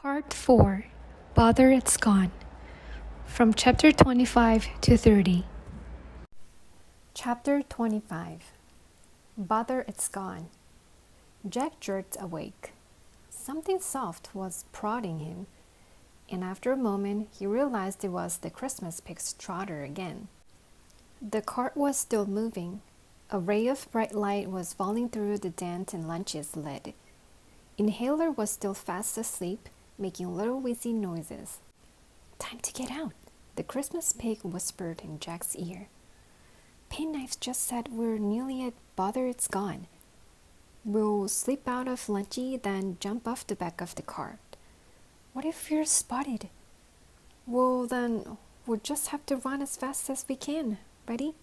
Part 4 Bother It's Gone. From Chapter 25 to 30. Chapter 25 Bother It's Gone. Jack jerked awake. Something soft was prodding him, and after a moment he realized it was the Christmas pig's trotter again. The cart was still moving. A ray of bright light was falling through the dent in Lunch's lid. Inhaler was still fast asleep, making little wheezy noises. "Time to get out," the Christmas pig whispered in Jack's ear. "Penknife just said we're nearly at Bother It's Gone. We'll slip out of Lunchy, then jump off the back of the cart. What if we're spotted? Well, then we'll just have to run as fast as we can. Ready?"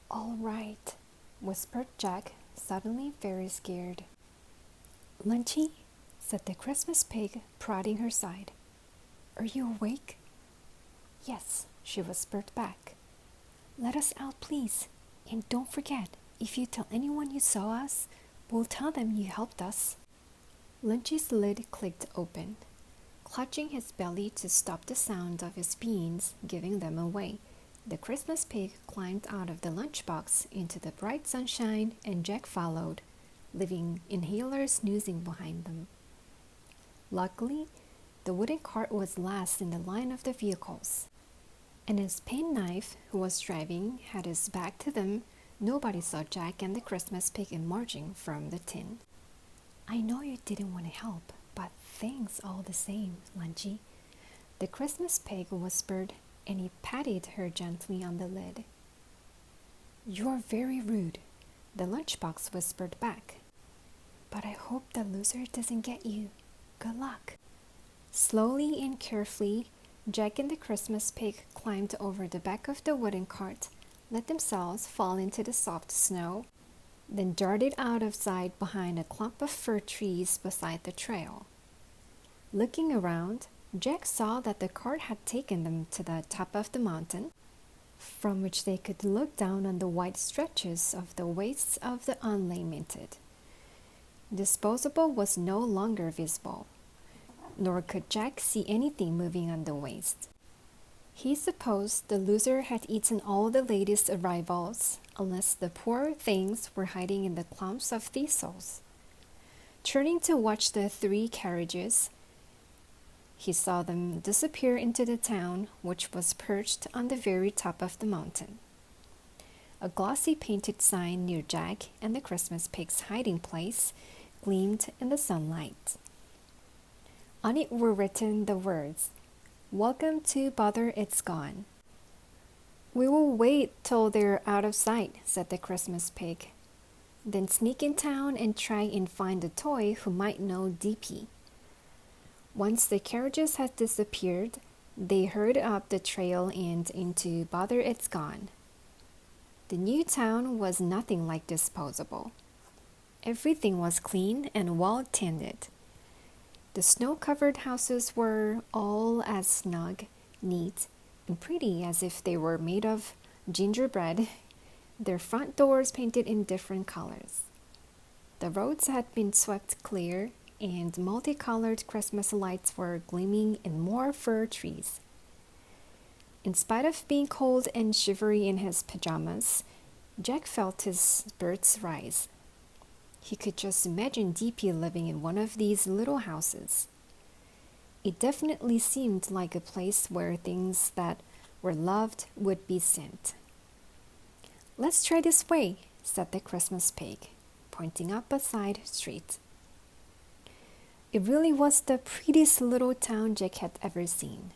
"All right," whispered Jack, suddenly very scared. "Lunchy," said the Christmas pig, prodding her side. "Are you awake?" "Yes," she whispered back. "Let us out, please. And don't forget, if you tell anyone you saw us, we'll tell them you helped us." Lunchy's lid clicked open. Clutching his belly to stop the sound of his beans giving them away, the Christmas pig climbed out of the lunchbox into the bright sunshine, and Jack followed, leaving Inhaler snoozing behind them. Luckily, the wooden cart was last in the line of the vehicles, and as Penknife, who was driving, had his back to them, nobody saw Jack and the Christmas pig emerging from the tin. "I know you didn't want to help, but thanks all the same, Lunchy," the Christmas pig whispered, and he patted her gently on the lid. "You're very rude," the lunchbox whispered back. "But I hope the loser doesn't get you. Good luck." Slowly and carefully, Jack and the Christmas pig climbed over the back of the wooden cart, let themselves fall into the soft snow, then darted out of sight behind a clump of fir trees beside the trail. Looking around, Jack saw that the cart had taken them to the top of the mountain, from which they could look down on the wide stretches of the wastes of the unlamented. Disposable was no longer visible, nor could Jack see anything moving on the waste. He supposed the loser had eaten all the latest arrivals, unless the poor things were hiding in the clumps of thistles. Turning to watch the three carriages, he saw them disappear into the town, which was perched on the very top of the mountain. A glossy painted sign near Jack and the Christmas pig's hiding place gleamed in the sunlight. On it were written the words, "Welcome to Bother It's Gone." "We will wait till they're out of sight," said the Christmas pig. "Then sneak in town and try and find a toy who might know DP." Once the carriages had disappeared, they hurried up the trail and into Bother It's Gone. The new town was nothing like Disposable. Everything was clean and well tended. The snow-covered houses were all as snug, neat, and pretty as if they were made of gingerbread, their front doors painted in different colors. The roads had been swept clear, and multicolored Christmas lights were gleaming in more fir trees. In spite of being cold and shivery in his pajamas, Jack felt his spirits rise. He could just imagine DP living in one of these little houses. It definitely seemed like a place where things that were loved would be sent. "Let's try this way," said the Christmas pig, pointing up a side street. It really was the prettiest little town Jack had ever seen.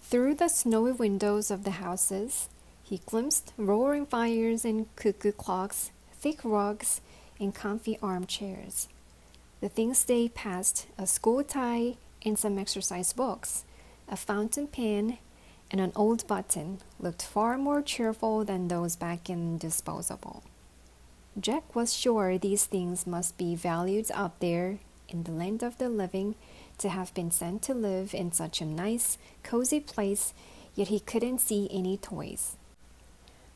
Through the snowy windows of the houses, he glimpsed roaring fires and cuckoo clocks, thick rugs, and comfy armchairs. The things they passed, a school tie and some exercise books, a fountain pen, and an old button, looked far more cheerful than those back in Disposable. Jack was sure these things must be valued out there in the land of the living to have been sent to live in such a nice, cozy place, yet he couldn't see any toys.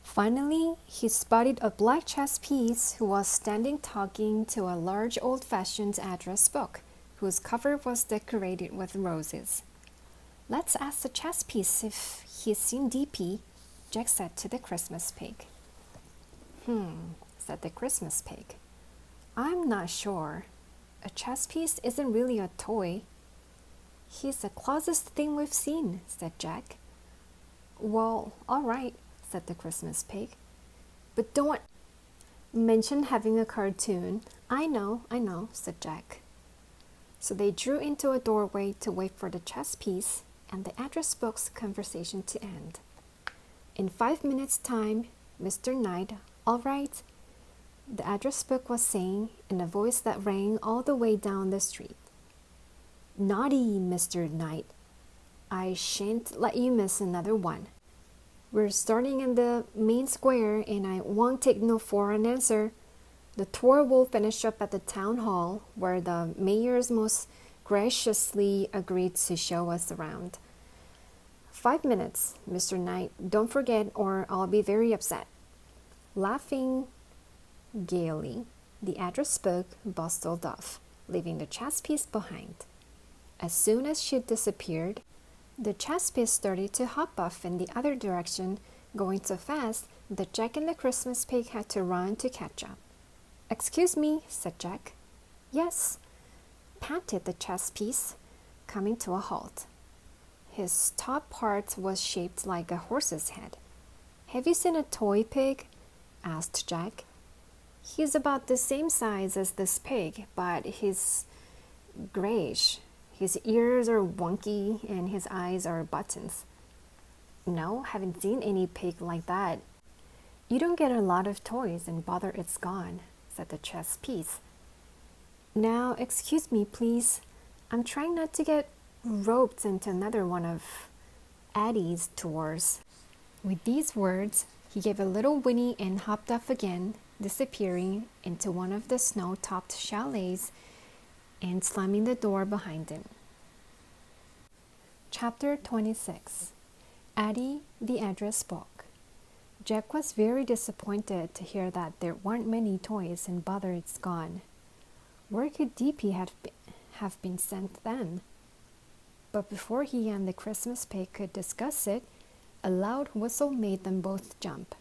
Finally, he spotted a black chess piece who was standing talking to a large old-fashioned address book, whose cover was decorated with roses. "Let's ask the chess piece if he's seen DP," Jack said to the Christmas pig. Said the Christmas pig. "I'm not sure. A chess piece isn't really a toy." "He's the closest thing we've seen," said Jack. "Well, all right," said the Christmas pig. "But don't mention having a cartoon." I know, said Jack. So they drew into a doorway to wait for the chess piece and the address book's conversation to end. In 5 minutes' time, Mr. Knight, "All right," the address book was saying in a voice that rang all the way down the street. "Naughty, Mr. Knight. I shan't let you miss another one. We're starting in the main square and I won't take no for an answer. The tour will finish up at the town hall where the mayor's most graciously agreed to show us around. 5 minutes, Mr. Knight. Don't forget or I'll be very upset." Laughing gaily, the address book bustled off, leaving the chess piece behind. As soon as she disappeared, the chess piece started to hop off in the other direction, going so fast that Jack and the Christmas pig had to run to catch up. "Excuse me," said Jack. "Yes," panted the chess piece, coming to a halt. His top part was shaped like a horse's head. "Have you seen a toy pig?" asked Jack. "He's about the same size as this pig, but he's grayish. His ears are wonky and his eyes are buttons." "No, haven't seen any pig like that." "You don't get a lot of toys and bother it's gone," said the chess piece. "Now, excuse me, please. I'm trying not to get roped into another one of Addie's tours." With these words, he gave a little whinny and hopped off again, disappearing into one of the snow-topped chalets and slamming the door behind him. Chapter 26. Addie, the Address Book. Jack was very disappointed to hear that there weren't many toys and bother it's gone. Where could DP have been sent then? But before he and the Christmas pig could discuss it, a loud whistle made them both jump.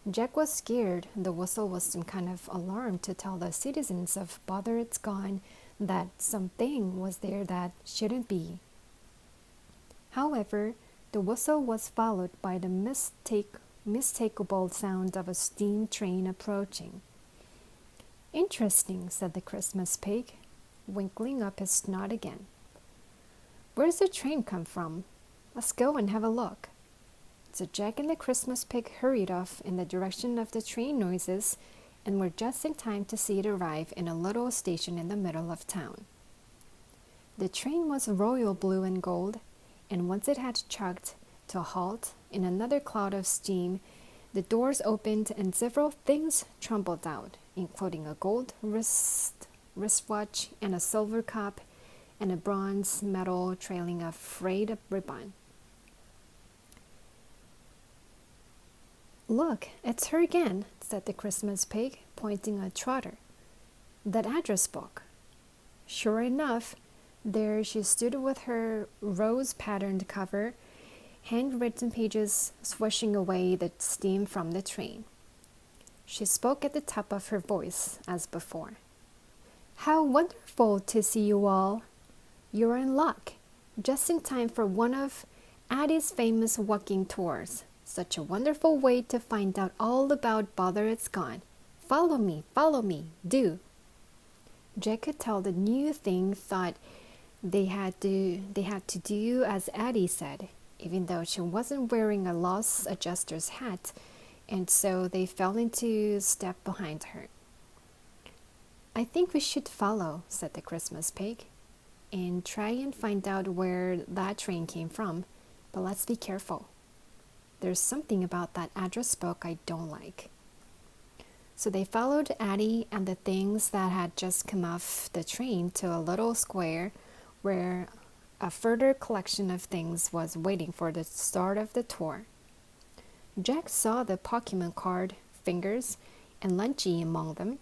Jack was scared the whistle was some kind of alarm to tell the citizens of Bother It's Gone that something was there that shouldn't be. However, the whistle was followed by the mistakable sound of a steam train approaching. "Interesting," said the Christmas pig, winkling up his snout again. "Where's the train come from? Let's go and have a look." So Jack and the Christmas pig hurried off in the direction of the train noises and were just in time to see it arrive in a little station in the middle of town. The train was royal blue and gold, and once it had chugged to a halt in another cloud of steam, the doors opened and several things trembled out, including a gold wristwatch and a silver cup and a bronze medal trailing a frayed ribbon. "Look, it's her again," said the Christmas pig, pointing at Trotter. "That address book." Sure enough, there she stood with her rose-patterned cover, handwritten pages swishing away the steam from the train. She spoke at the top of her voice, as before. "How wonderful to see you all! You're in luck, just in time for one of Addie's famous walking tours. Such a wonderful way to find out all about Bother It's Gone. Follow me, do." Jack could tell the new thing thought they had to do as Addie said, even though she wasn't wearing a loss adjuster's hat, and so they fell into step behind her. "I think we should follow," said the Christmas pig, "and try and find out where that train came from, but let's be careful. There's something about that address book I don't like." So they followed Addie and the things that had just come off the train to a little square where a further collection of things was waiting for the start of the tour. Jack saw the Pokemon card, Fingers, and Lunchy among them.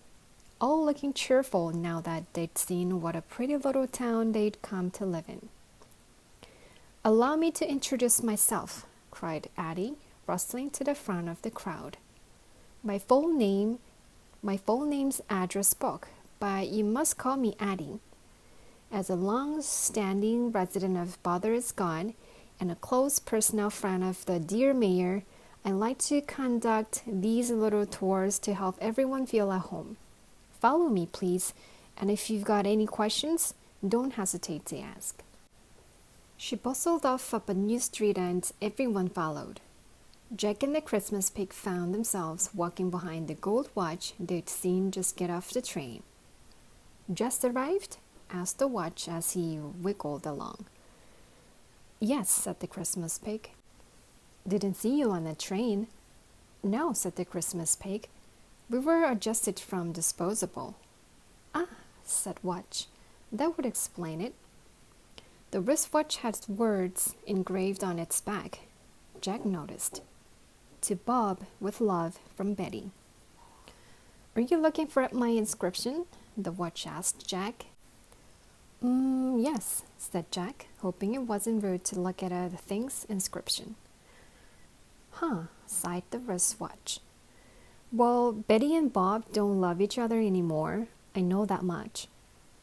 all looking cheerful now that they'd seen what a pretty little town they'd come to live in. "Allow me to introduce myself," cried Addie, rustling to the front of the crowd. My full name's address book, but you must call me Addie. As a long-standing resident of Bother It's Gone and a close personal friend of the dear mayor, I like to conduct these little tours to help everyone feel at home. Follow me, please, and if you've got any questions, don't hesitate to ask. She bustled off up a new street and everyone followed. Jack and the Christmas pig found themselves walking behind the gold watch they'd seen just get off the train. "Just arrived?" asked the watch as he wiggled along. "Yes," said the Christmas pig. "Didn't see you on the train." "No," said the Christmas pig. "We were adjusted from disposable." "Ah," said Watch. "That would explain it." The wristwatch had words engraved on its back. Jack noticed. "To Bob, with love, from Betty." "Are you looking for my inscription?" the watch asked Jack. Yes," said Jack, hoping it wasn't rude to look at the thing's inscription. "Huh," sighed the wristwatch. "Well, Betty and Bob don't love each other anymore. I know that much.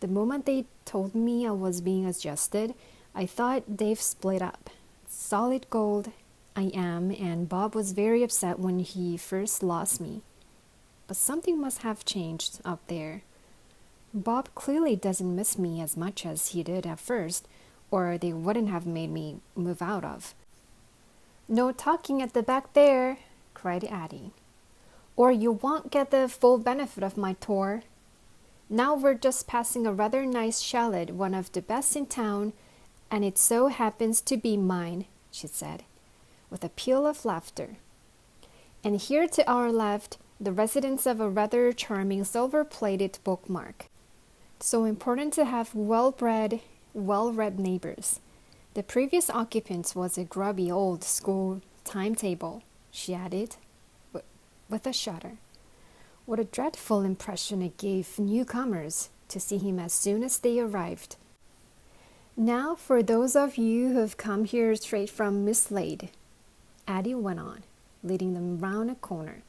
The moment they told me I was being adjusted, I thought they've split up. Solid gold, I am, and Bob was very upset when he first lost me. But something must have changed up there. Bob clearly doesn't miss me as much as he did at first, or they wouldn't have made me move out of." "No talking at the back there," cried Addie, "or you won't get the full benefit of my tour. Now we're just passing a rather nice chalet, one of the best in town, and it so happens to be mine," she said, with a peal of laughter. "And here to our left, the residence of a rather charming silver-plated bookmark. So important to have well-bred, well-read neighbors. The previous occupant was a grubby old school timetable," she added, with a shudder. What a dreadful impression it gave newcomers to see him as soon as they arrived. "Now for those of you who've come here straight from Miss Slade," Addie went on, leading them round a corner.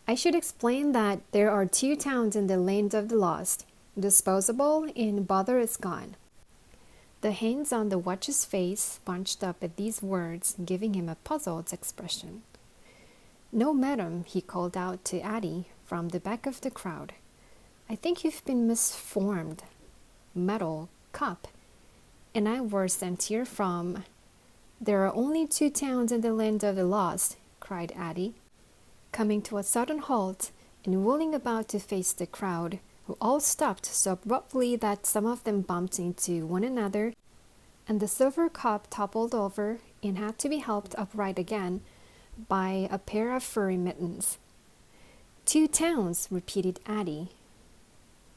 "I should explain that there are 2 towns in the land of the lost, Disposable and Bother It's Gone." The hands on the watch's face bunched up at these words, giving him a puzzled expression. "No, madam," he called out to Addie from the back of the crowd. "I think you've been misformed. Metal, cup. And I were sent here from—" "There are only 2 towns in the land of the lost," cried Addie, coming to a sudden halt and wheeling about to face the crowd, who all stopped so abruptly that some of them bumped into one another, and the silver cup toppled over and had to be helped upright again by a pair of furry mittens. "2 towns," repeated Addie,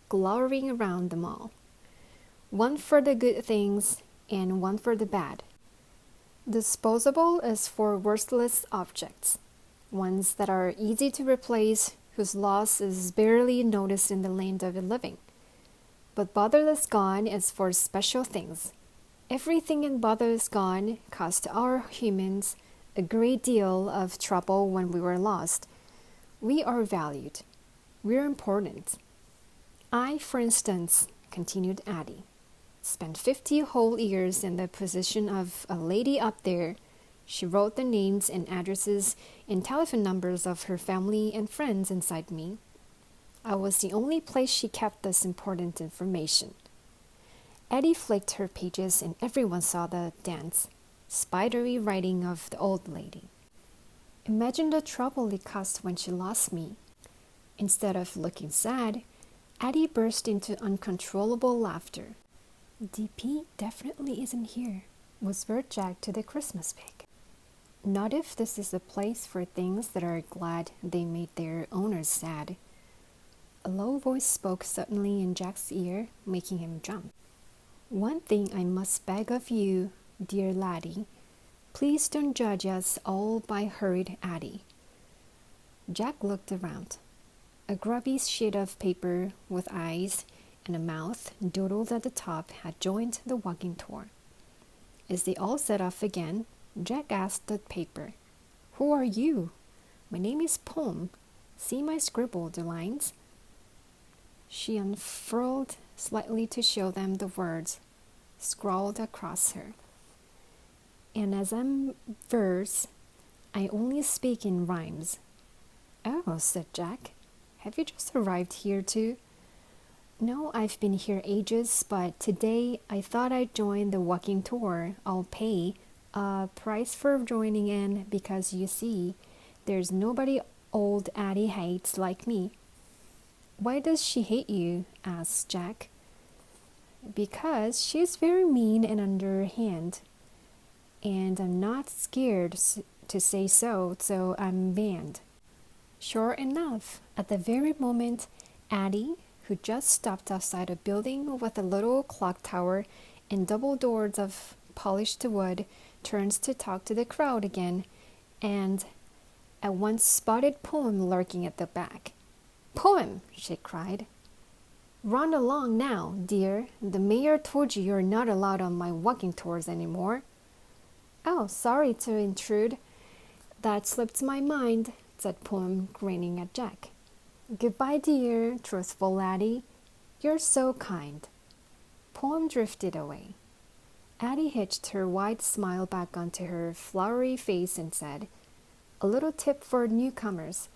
glowering around them all. "One for the good things and one for the bad. Disposable is for worthless objects, ones that are easy to replace, whose loss is barely noticed in the land of the living. But Bother It's Gone is for special things. Everything in Bother It's Gone caused our humans a great deal of trouble when we were lost. We are valued. We're important. I, for instance," continued Addie, "spent 50 whole years in the position of a lady up there." She wrote the names and addresses and telephone numbers of her family and friends inside me. I was the only place she kept this important information. Addie flicked her pages and everyone saw the dense, spidery writing of the old lady. Imagine the trouble it caused when she lost me. Instead of looking sad, Addie burst into uncontrollable laughter. "DP definitely isn't here," whispered Jack to the Christmas pig. "Not if this is a place for things that are glad they made their owners sad." A low voice spoke suddenly in Jack's ear, making him jump. "One thing I must beg of you, dear laddie. Please don't judge us all by hurried Addie." Jack looked around. A grubby sheet of paper with eyes and a mouth doodled at the top had joined the walking tour. As they all set off again, Jack asked the paper, "Who are you?" "My name is Poem. See my scribbled lines?" She unfurled slightly to show them the words scrawled across her. "And as I'm verse, I only speak in rhymes." "Oh," said Jack. "Have you just arrived here too?" "No, I've been here ages, but today I thought I'd join the walking tour. I'll pay a price for joining in because you see, there's nobody old Addie hates like me." "Why does she hate you?" asked Jack. "Because she's very mean and underhand, and I'm not scared to say so, so I'm banned." Sure enough, at the very moment, Addie, who just stopped outside a building with a little clock tower and double doors of polished wood, turns to talk to the crowd again, and at once spotted Poem lurking at the back. "Poem!" she cried. "Run along now, dear. The mayor told you you're not allowed on my walking tours anymore." "Oh, sorry to intrude. That slipped my mind," said Poem, grinning at Jack. "Goodbye, dear, truthful laddie. You're so kind." Poem drifted away. Addie hitched her wide smile back onto her flowery face and said, "A little tip for newcomers.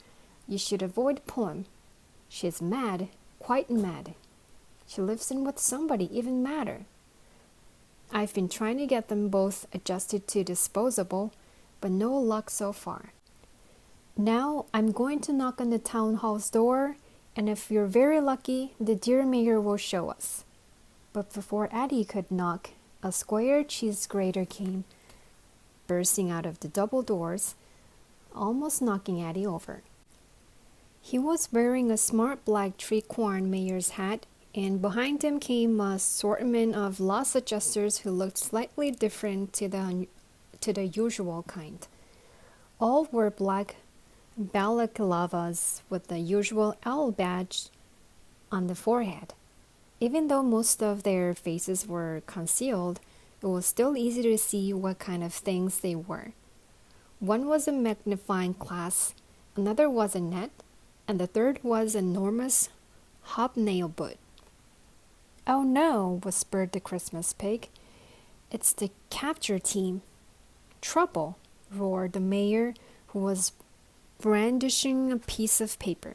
You should avoid Poem. She's mad, quite mad. She lives in with somebody even madder. I've been trying to get them both adjusted to disposable, but no luck so far. Now I'm going to knock on the town hall's door, and if you're very lucky, the dear mayor will show us." But before Addie could knock, a square cheese grater came, bursting out of the double doors, almost knocking Addie over. He was wearing a smart black tricorn mayor's hat, and behind him came a assortment of loss adjusters who looked slightly different to the usual kind. All wore black balaclavas with the usual owl badge on the forehead. Even though most of their faces were concealed, it was still easy to see what kind of things they were. One was a magnifying glass, another was a net, and the third was an enormous hobnail boot. "Oh no," whispered the Christmas pig. "It's the capture team." "Trouble," roared the mayor, who was brandishing a piece of paper.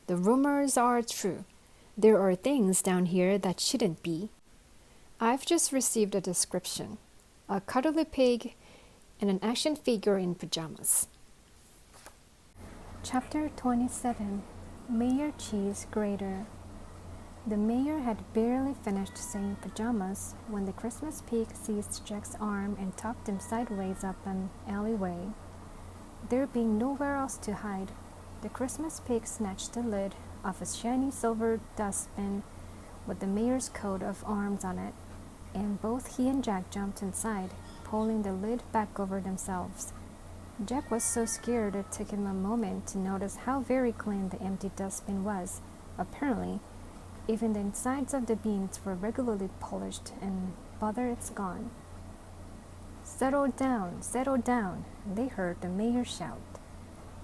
"The rumors are true. There are things down here that shouldn't be. I've just received a description. A cuddly pig and an action figure in pajamas." Chapter 27. Mayor Cheese Grater. The mayor had barely finished saying pajamas when the Christmas pig seized Jack's arm and topped him sideways up an alleyway. There being nowhere else to hide, the Christmas pig snatched the lid off a shiny silver dustbin with the mayor's coat of arms on it, and both he and Jack jumped inside, pulling the lid back over themselves. Jack was so scared it took him a moment to notice how very clean the empty dustbin was. Apparently, even the insides of the beans were regularly polished, and bother it's gone. Settle down," they heard the mayor shout,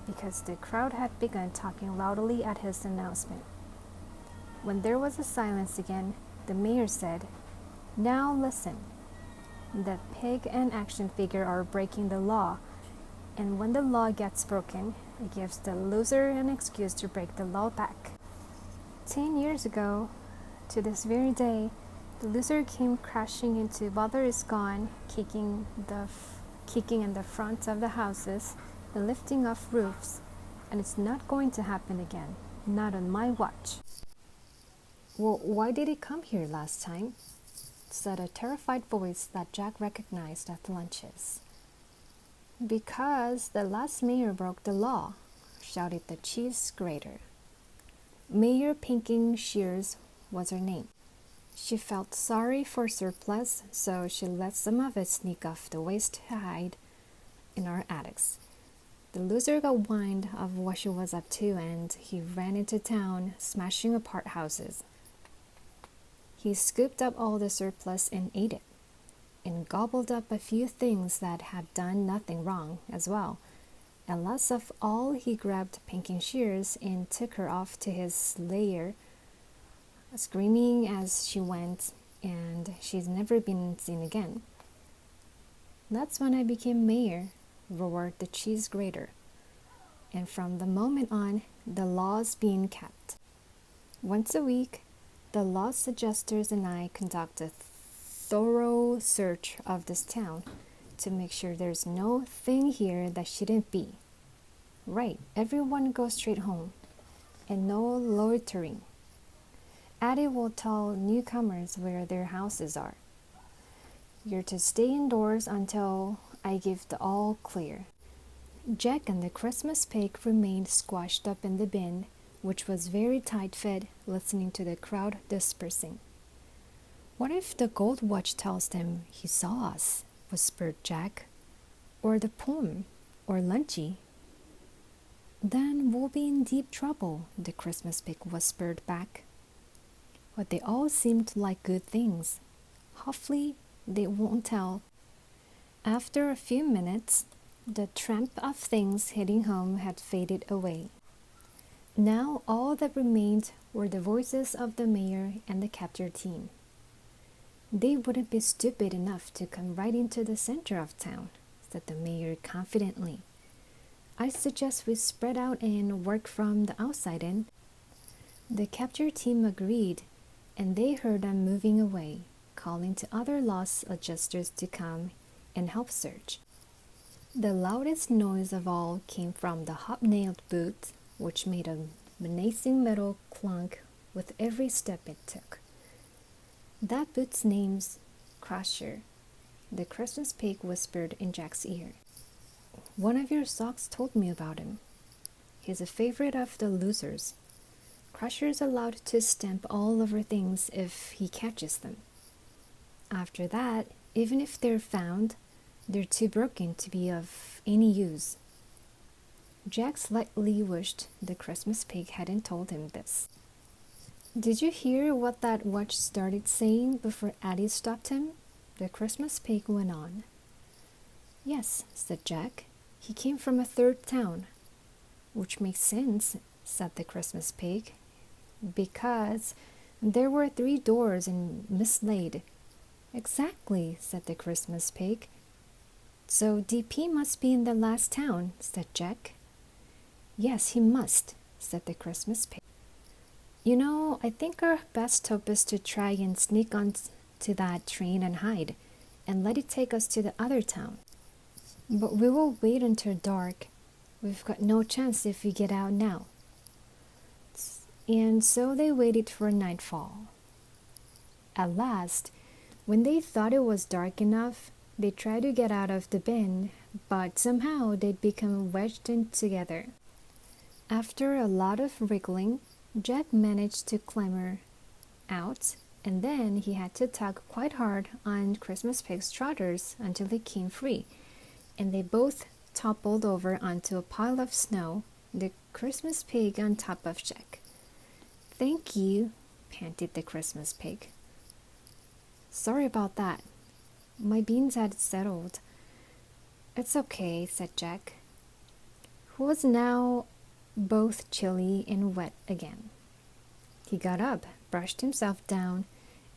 because the crowd had begun talking loudly at his announcement. When there was a silence again, the mayor said, "Now listen. The pig and action figure are breaking the law, and when the law gets broken, it gives the loser an excuse to break the law back. 10 years ago, to this very day, the loser came crashing into Bother Is Gone, kicking in the fronts of the houses and lifting off roofs, and it's not going to happen again, not on my watch." "Well, why did he come here last time?" said a terrified voice that Jack recognized at lunches. "Because the last mayor broke the law," shouted the cheese grater. Mayor Pinking Shears was her name. She felt sorry for surplus, so she let some of it sneak off the waste to hide in our attics. The loser got wind of what she was up to and he ran into town, smashing apart houses. He scooped up all the surplus and ate it, and gobbled up a few things that had done nothing wrong as well. And last of all, he grabbed Pink and Shears and took her off to his lair, screaming as she went, and she's never been seen again. That's when I became mayor, roared the cheese grater. And from the moment on, the law's being kept. Once a week, the law adjusters and I conduct a thorough search of this town to make sure there's no thing here that shouldn't be. Right, everyone goes straight home, and no loitering. Addie will tell newcomers where their houses are. You're to stay indoors until I give the all clear. Jack and the Christmas pig remained squashed up in the bin, which was very tight-fit, listening to the crowd dispersing. What if the gold watch tells them he saw us? Whispered Jack. Or the poem, or Lunchy. Then we'll be in deep trouble, the Christmas pig whispered back. But they all seemed like good things. Hopefully, they won't tell. After a few minutes, the tramp of things heading home had faded away. Now all that remained were the voices of the mayor and the capture team. They wouldn't be stupid enough to come right into the center of town, said the mayor confidently. I suggest we spread out and work from the outside in. The capture team agreed, and they heard them moving away, calling to other loss adjusters to come and help search. The loudest noise of all came from the hobnailed boot, which made a menacing metal clunk with every step it took. That boot's name's Crusher, the Christmas pig whispered in Jack's ear. One of your socks told me about him. He's a favorite of the losers. Crusher's allowed to stamp all over things if he catches them. After that, even if they're found, they're too broken to be of any use. Jack slightly wished the Christmas pig hadn't told him this. Did you hear what that watch started saying before Addie stopped him? The Christmas pig went on. Yes, said Jack. He came from a third town. Which makes sense, said the Christmas pig, because there were 3 doors and mislaid. Exactly, said the Christmas pig. So DP must be in the last town, said Jack. Yes, he must, said the Christmas pig. You know, I think our best hope is to try and sneak onto that train and hide, and let it take us to the other town. But we will wait until dark. We've got no chance if we get out now. And so they waited for nightfall. At last, when they thought it was dark enough, they tried to get out of the bin, but somehow they'd become wedged in together. After a lot of wriggling, Jack managed to clamber out, and then he had to tug quite hard on Christmas Pig's trotters until he came free, and they both toppled over onto a pile of snow, the Christmas Pig on top of Jack. Thank you, panted the Christmas Pig. Sorry about that. My beans had settled. It's okay, said Jack, who was now both chilly and wet again. He got up, brushed himself down,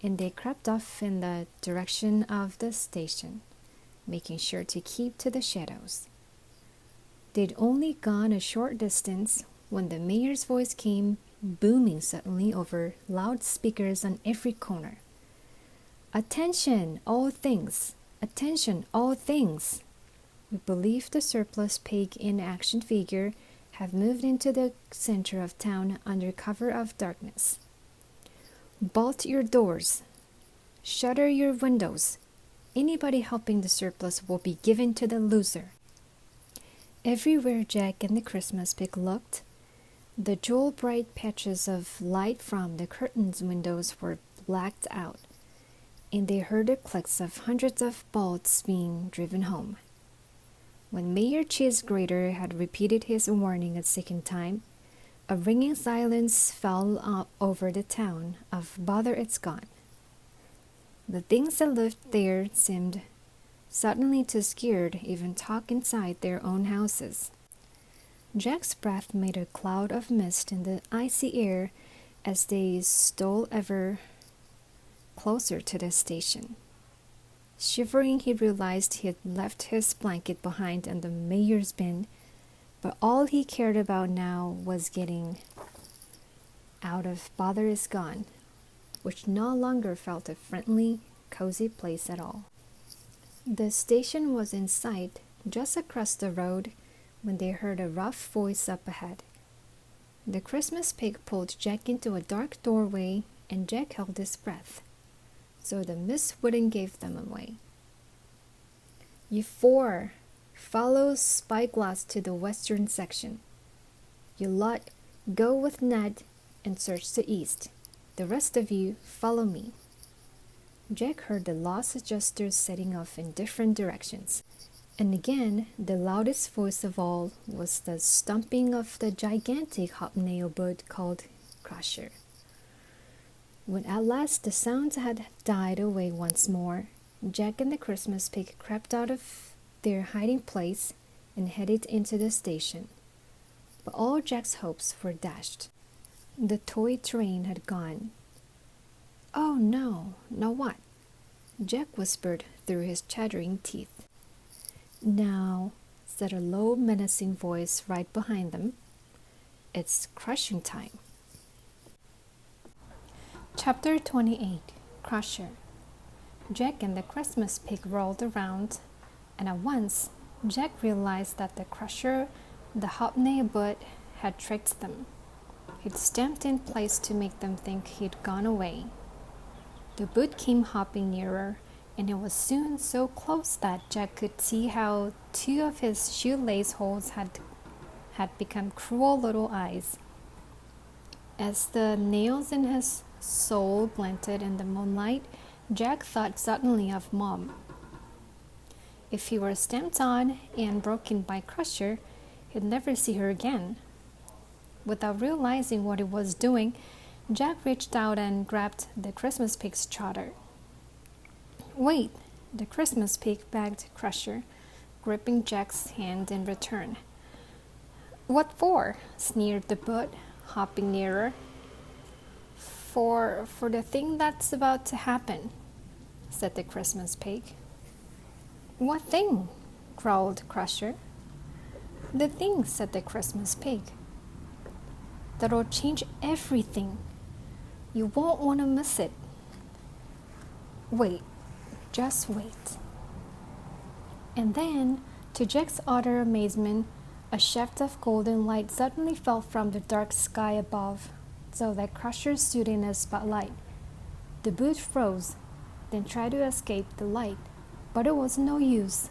and they crept off in the direction of the station, making sure to keep to the shadows. They'd only gone a short distance when the mayor's voice came booming suddenly over loudspeakers on every corner. Attention, all things! Attention, all things! We believe the surplus pig in action figure have moved into the center of town under cover of darkness. Bolt your doors. Shutter your windows. Anybody helping the surplus will be given to the loser. Everywhere Jack and the Christmas pig looked, the jewel-bright patches of light from the curtains windows were blacked out, and they heard the clicks of hundreds of bolts being driven home. When Mayor Cheese Grater had repeated his warning a second time, a ringing silence fell over the town of Bother It's Gone. The things that lived there seemed suddenly too scared to even talk inside their own houses. Jack's breath made a cloud of mist in the icy air as they stole ever closer to the station. Shivering, he realized he had left his blanket behind in the mayor's bin, but all he cared about now was getting out of Bother Is Gone, which no longer felt a friendly, cozy place at all. The station was in sight just across the road when they heard a rough voice up ahead. The Christmas pig pulled Jack into a dark doorway, and Jack held his breath, so the mist wouldn't give them away. "You four, follow Spyglass to the western section. You lot, go with Ned and search the east. The rest of you, follow me." Jack heard the lost adjusters setting off in different directions, and again the loudest voice of all was the stomping of the gigantic hobnail boot called Crusher. When at last the sounds had died away once more, Jack and the Christmas pig crept out of their hiding place and headed into the station. But all Jack's hopes were dashed. The toy train had gone. "Oh no, now what?" Jack whispered through his chattering teeth. "Now," said a low, menacing voice right behind them, "it's crushing time." Chapter 28, Crusher. Jack and the Christmas pig rolled around, and at once Jack realized that the Crusher, the hobnail boot, had tricked them. He'd stamped in place to make them think he'd gone away. The boot came hopping nearer, and it was soon so close that Jack could see how two of his shoelace holes had become cruel little eyes. As the nails in his soul glinted in the moonlight, Jack thought suddenly of Mom. If he were stamped on and broken by Crusher, he'd never see her again. Without realizing what he was doing, Jack reached out and grabbed the Christmas pig's trotter. "Wait," the Christmas pig begged Crusher, gripping Jack's hand in return. "What for?" sneered the boot, hopping nearer. For the thing that's about to happen," said the Christmas pig. "What thing?" growled Crusher. "The thing," said the Christmas pig. "That'll change everything. You won't want to miss it. Wait, just wait." And then, to Jack's utter amazement, a shaft of golden light suddenly fell from the dark sky above, so that Crusher stood in a spotlight. The boot froze, then tried to escape the light, but it was no use.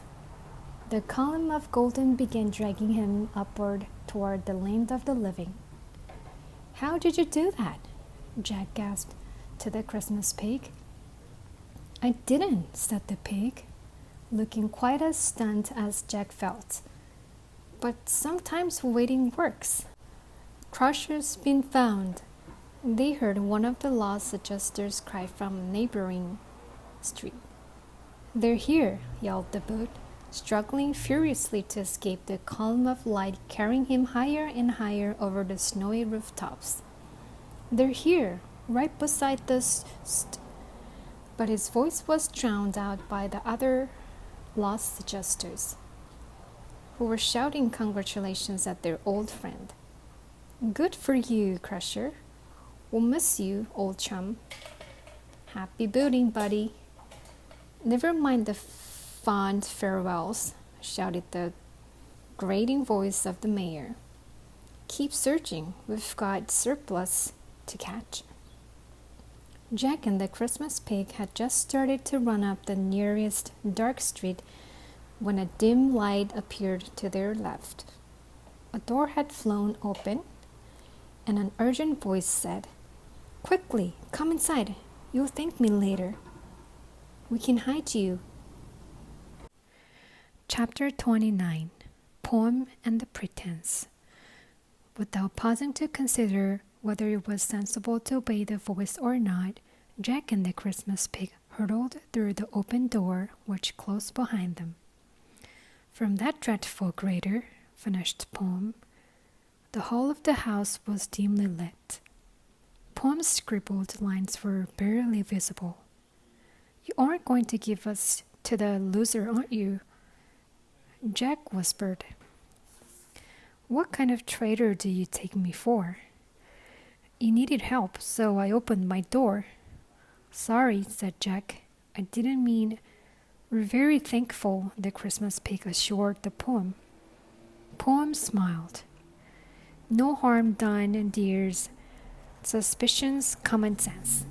The column of golden began dragging him upward toward the land of the living. "How did you do that?" Jack gasped to the Christmas pig. "I didn't," said the pig, looking quite as stunned as Jack felt. "But sometimes waiting works. Crusher's been found." They heard one of the lost adjusters cry from a neighboring street. "They're here," yelled the boot, struggling furiously to escape the column of light carrying him higher and higher over the snowy rooftops. "They're here, right beside the But his voice was drowned out by the other lost adjusters, who were shouting congratulations at their old friend. "Good for you, Crusher. We'll miss you, old chum." "Happy booting, buddy." "Never mind the fond farewells," shouted the grating voice of the mayor. "Keep searching. We've got surplus to catch." Jack and the Christmas pig had just started to run up the nearest dark street when a dim light appeared to their left. A door had flown open, and an urgent voice said, "Quickly, come inside. You'll thank me later. We can hide you." Chapter 29, Poem and Pretense. Without pausing to consider whether it was sensible to obey the voice or not, Jack and the Christmas pig hurtled through the open door which closed behind them. From that dreadful Grater, finished Poem, the whole of the house was dimly lit. Poem's scribbled lines were barely visible. You aren't going to give us to the loser, aren't you? Jack whispered. What kind of traitor do you take me for? You needed help, so I opened my door. Sorry, said Jack. I didn't mean. We're very thankful, the Christmas pig assured the Poem. Poem smiled. No harm done, dears. Suspicions, common sense.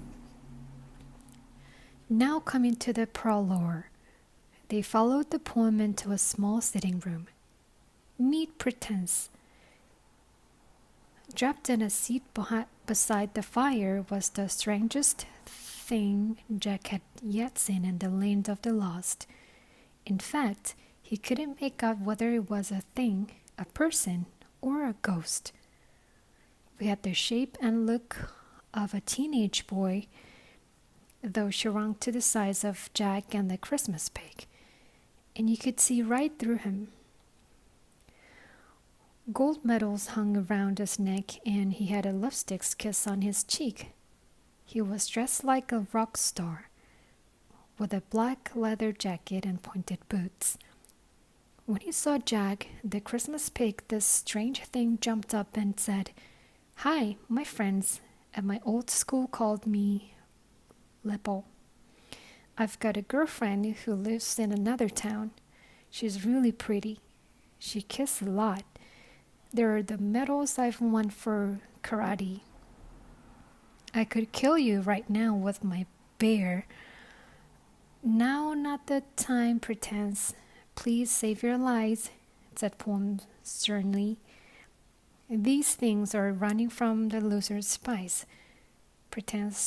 Now coming to the prologue, they followed the Poem into a small sitting room. Meet Pretense. Dropped in a seat beside the fire was the strangest thing Jack had yet seen in the land of the lost. In fact, he couldn't make out whether it was a thing, a person, or a ghost. We had the shape and look of a teenage boy, though shrunk to the size of Jack and the Christmas pig, and you could see right through him. Gold medals hung around his neck, and he had a lipstick's kiss on his cheek. He was dressed like a rock star, with a black leather jacket and pointed boots. When he saw Jack, the Christmas pig, this strange thing jumped up and said, "Hi, my friends at my old school called me Lippo. I've got a girlfriend who lives in another town. She's really pretty. She kisses a lot. There are the medals I've won for karate. I could kill you right now with my bear. Now not the time, Pretense. Please save your lives," said Poem sternly. "These things are running from the loser's spies." Pretense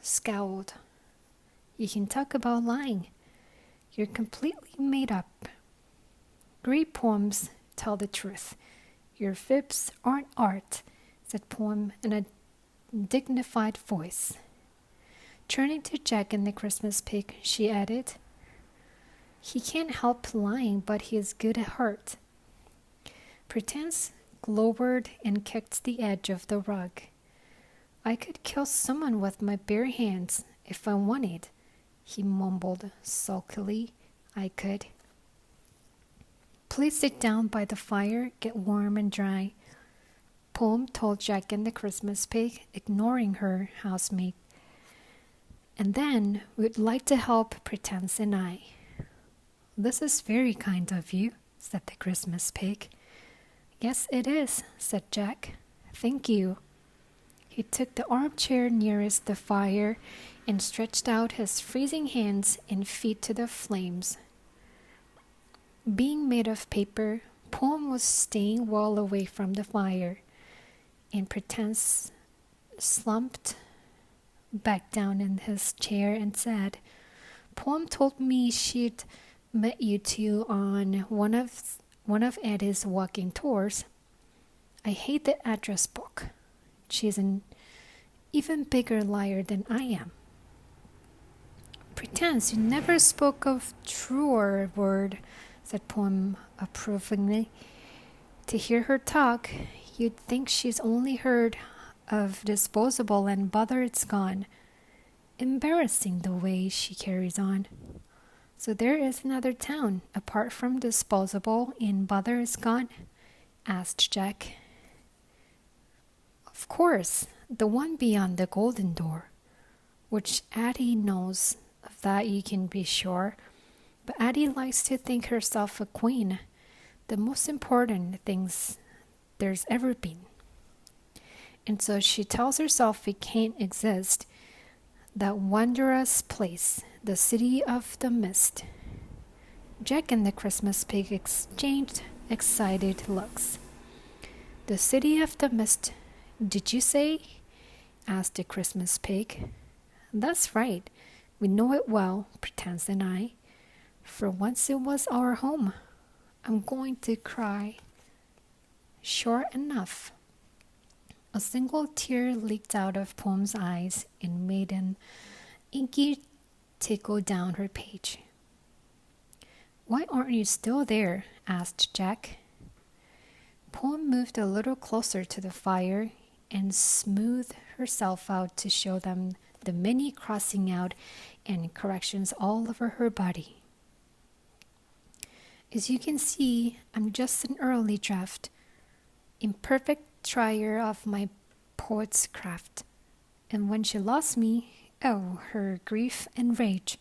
scowled. "You can talk about lying. You're completely made up. Great poems tell the truth. Your fibs aren't art," said Poem in a dignified voice. Turning to Jack and the Christmas pig, she added, "He can't help lying, but he is good at heart." Pretense glowered and kicked the edge of the rug. "I could kill someone with my bare hands if I wanted," he mumbled sulkily. "I could." "Please sit down by the fire, get warm and dry," Poem told Jack and the Christmas pig, ignoring her housemate. "And then we'd like to help Pretense and I." "This is very kind of you," said the Christmas pig. "Yes, it is," said Jack. "Thank you." He took the armchair nearest the fire and stretched out his freezing hands and feet to the flames. Being made of paper, Poem was staying well away from the fire, and Pretense slumped back down in his chair and said, "Poem told me she'd met you two on one of Addie's walking tours. I hate the address book. She's an even bigger liar than I am." "Pretense, you never spoke of truer word," said Poem approvingly. "To hear her talk, you'd think she's only heard of Disposable and Bother It's Gone. Embarrassing the way she carries on." "So there is another town apart from Disposable and Bother It's Gone?" asked Jack. "Of course, the one beyond the golden door, which Addie knows of, that you can be sure. But Addie likes to think herself a queen, the most important things there's ever been. And so she tells herself it can't exist, that wondrous place, the city of the mist." Jack and the Christmas pig exchanged excited looks. "The city of the mist, did you say?" asked the Christmas pig. "That's right. We know it well, Pretense and I. For once it was our home. I'm going to cry. Sure enough. A single tear leaked out of Poem's eyes and made an inky tickle down her page. Why aren't you still there? Asked Jack. Poem moved a little closer to the fire and smoothed herself out to show them the many crossing out and corrections all over her body. As you can see, I'm just an early draft, imperfect trier of my poet's craft. And when she lost me, oh, her grief and rage,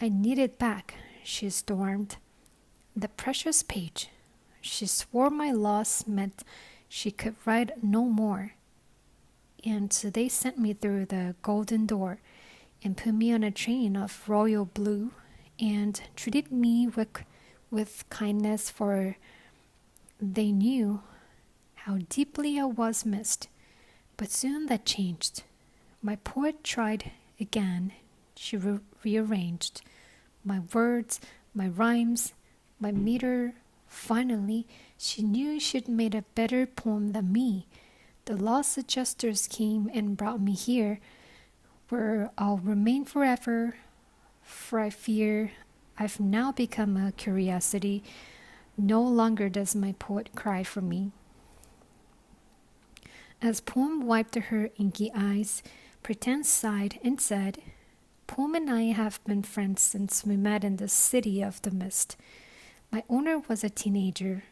I need it back, she stormed. The precious page. She swore my loss meant she could write no more. And so they sent me through the golden door and put me on a train of royal blue and treated me with kindness, for they knew how deeply I was missed. But soon that changed. My poet tried again. She rearranged my words, my rhymes, my meter. Finally, she knew she'd made a better poem than me. The lost adjusters came and brought me here, where I'll remain forever, for I fear I've now become a curiosity. No longer does my poet cry for me. As Poem wiped her inky eyes, Pretense sighed and said, Poem and I have been friends since we met in the city of the mist. My owner was a teenager.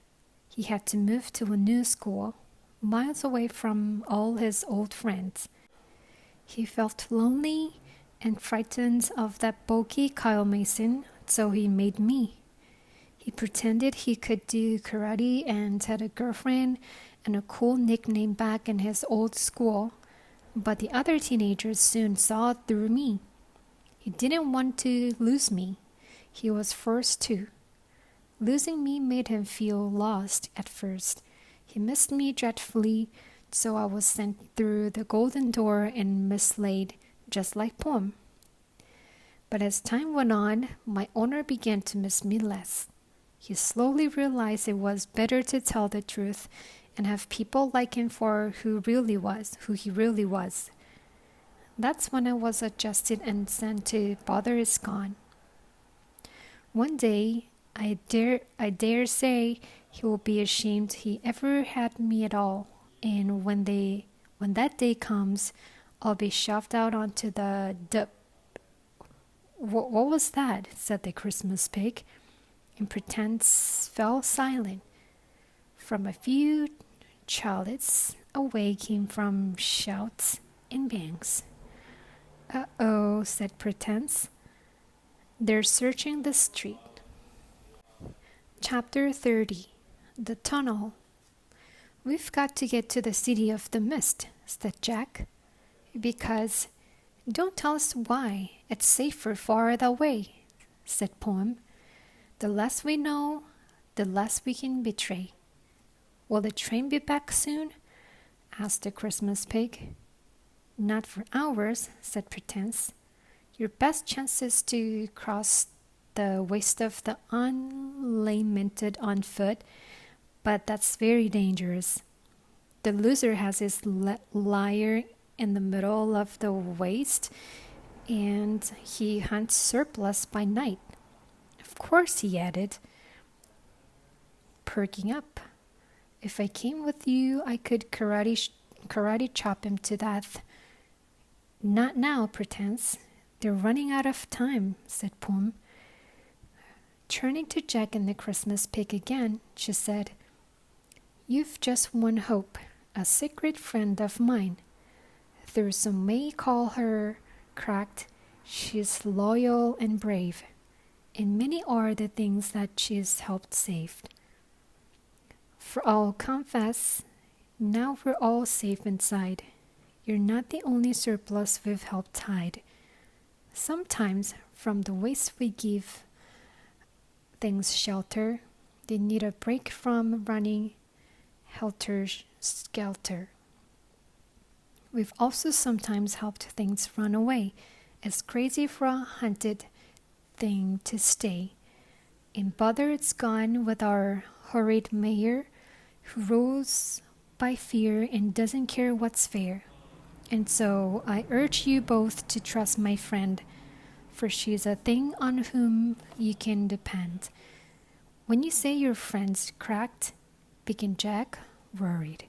He had to move to a new school, miles away from all his old friends. He felt lonely and frightened of that bulky Kyle Mason, so he made me. He pretended he could do karate and had a girlfriend and a cool nickname back in his old school, but the other teenagers soon saw through me. He didn't want to lose me. He was forced to. Losing me made him feel lost at first. He missed me dreadfully, so I was sent through the golden door and mislaid, just like Poem. But as time went on, my owner began to miss me less. He slowly realized it was better to tell the truth and have people like him for who he really was. That's when I was adjusted and sent to Bother Is Gone. One day, I dare say he will be ashamed he ever had me at all, and when that day comes, I'll be shoved out onto the What was that? Said the Christmas pig, and Pretense fell silent. From a few chalets away came from shouts and bangs. Uh-oh, said Pretense. They're searching the street. Chapter 30. The Tunnel. We've got to get to the city of the mist, said Jack. Because, don't tell us why, it's safer far that way, said Poem. The less we know, the less we can betray. Will the train be back soon? Asked the Christmas pig. Not for hours, said Pretense. Your best chance is to cross the waste of the unlamented on foot, but that's very dangerous. The loser has his lyre in the middle of the waste, and he hunts surplus by night. Of course, he added, perking up. If I came with you, I could karate chop him to death. Not now, Pretense. They're running out of time, said Poem. Turning to Jack and the Christmas pig again, she said, You've just one hope, a secret friend of mine. Though some may call her cracked, she's loyal and brave, and many are the things that she's helped save. For I'll confess, now we're all safe inside. You're not the only surplus we've helped hide. Sometimes, from the waste we give things shelter, they need a break from running helter-skelter. We've also sometimes helped things run away. It's crazy for a hunted thing to stay, and bother it's gone with our horrid mayor, who rules by fear and doesn't care what's fair. And so I urge you both to trust my friend, for she's a thing on whom you can depend. When you say your friend's cracked, began Jack, worried.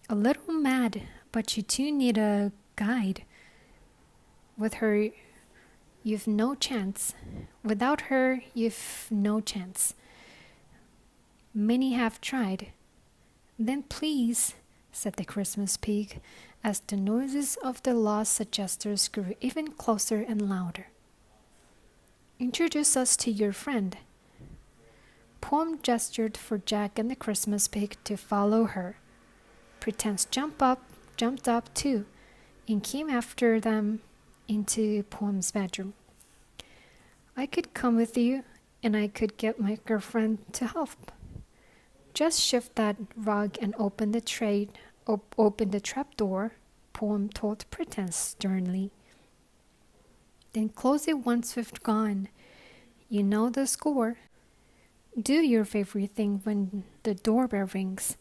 A little mad, but you two need a guide. With her, you've no chance. Without her, you've no chance. Many have tried. Then please, said the Christmas pig, as the noises of the lost adjusters grew even closer and louder. Introduce us to your friend. Poem gestured for Jack and the Christmas pig to follow her. Pretense jumped up too, and came after them into Poem's bedroom. I could come with you, and I could get my girlfriend to help. Just shift that rug and open the trap door, Poem told Pretense sternly. Then close it once we've gone. You know the score. Do your favorite thing when the doorbell rings.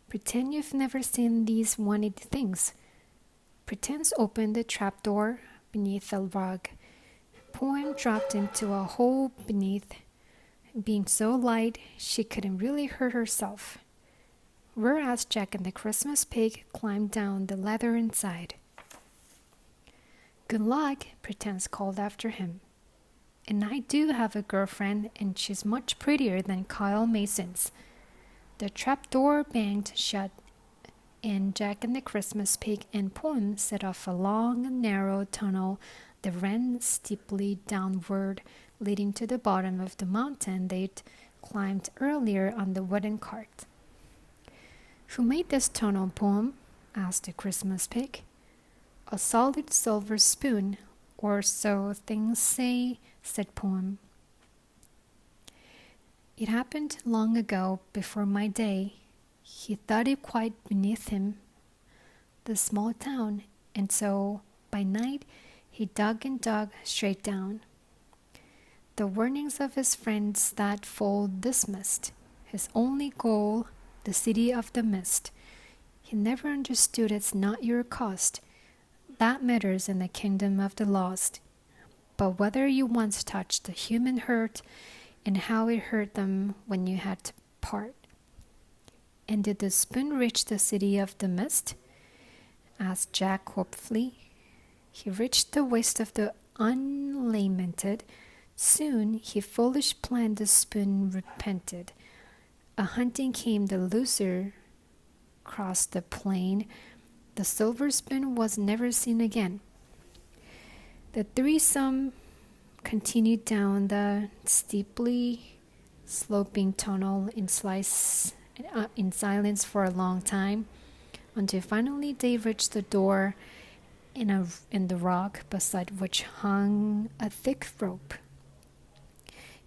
Pretend you've never seen these wanted things. Pretense opened the trapdoor beneath the rug. Poem dropped into a hole beneath, being so light she couldn't really hurt herself. Whereas Jack and the Christmas pig climbed down the ladder inside. Good luck, Pretense called after him. And I do have a girlfriend, and she's much prettier than Kyle Mason's. The trapdoor banged shut, and Jack and the Christmas pig and Poem set off a long, narrow tunnel that ran steeply downward, leading to the bottom of the mountain they'd climbed earlier on the wooden cart. Who made this tunnel, Poem? Asked the Christmas pig. A solid silver spoon, or so things say, said Poem. It happened long ago, before my day. He thought it quite beneath him, the small town, and so by night he dug and dug straight down. The warnings of his friends that fall dismissed, his only goal, the city of the mist. He never understood it's not your cost that matters in the kingdom of the lost, but whether you once touched the human hurt and how it hurt them when you had to part. And did the spoon reach the city of the mist? Asked Jack hopefully. He reached the waist of the unlamented. Soon he foolish planned the spoon repented. A hunting came the looser crossed the plain. The silver spoon was never seen again. The threesome continued down the steeply sloping tunnel in silence for a long time, until finally they reached the door in the rock beside which hung a thick rope.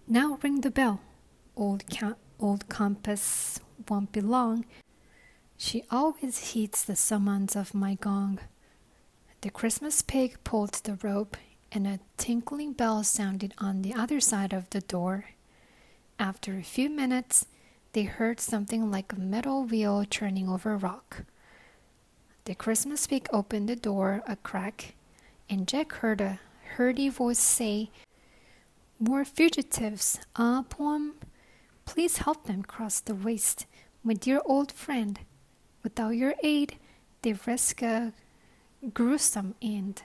Now ring the bell. Old Compass won't be long. She always heeds the summons of my gong. The Christmas pig pulled the rope, and a tinkling bell sounded on the other side of the door. After a few minutes, they heard something like a metal wheel turning over rock. The Christmas pig opened the door a crack, and Jack heard a hearty voice say, "More fugitives, Poem? Please help them cross the waste, my dear old friend. Without your aid, they risk a gruesome end."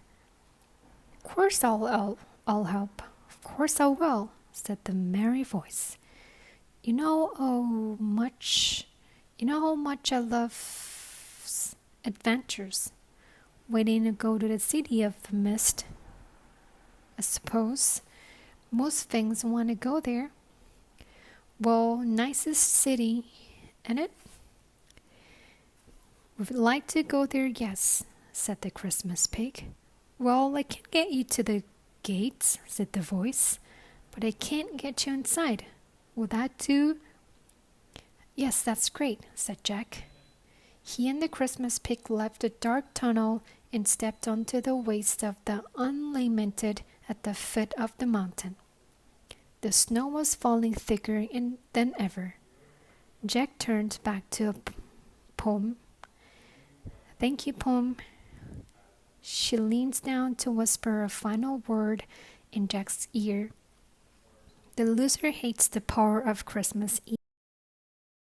"Of course I'll help. Of course I will," said the merry voice. You know how much I love adventures. Waiting to go to the city of the mist. I suppose most things want to go there. Well, nicest city, ain't it? Would like to go there, yes, said the Christmas pig. Well, I can get you to the gates, said the voice, but I can't get you inside. Will that do? Yes, that's great, said Jack. He and the Christmas pig left the dark tunnel and stepped onto the waist of the unlamented at the foot of the mountain. The The snow was falling thicker than ever. Jack turned back to Poem. Thank you, Poem. She leans down to whisper a final word in Jack's ear. The loser hates the power of Christmas Eve.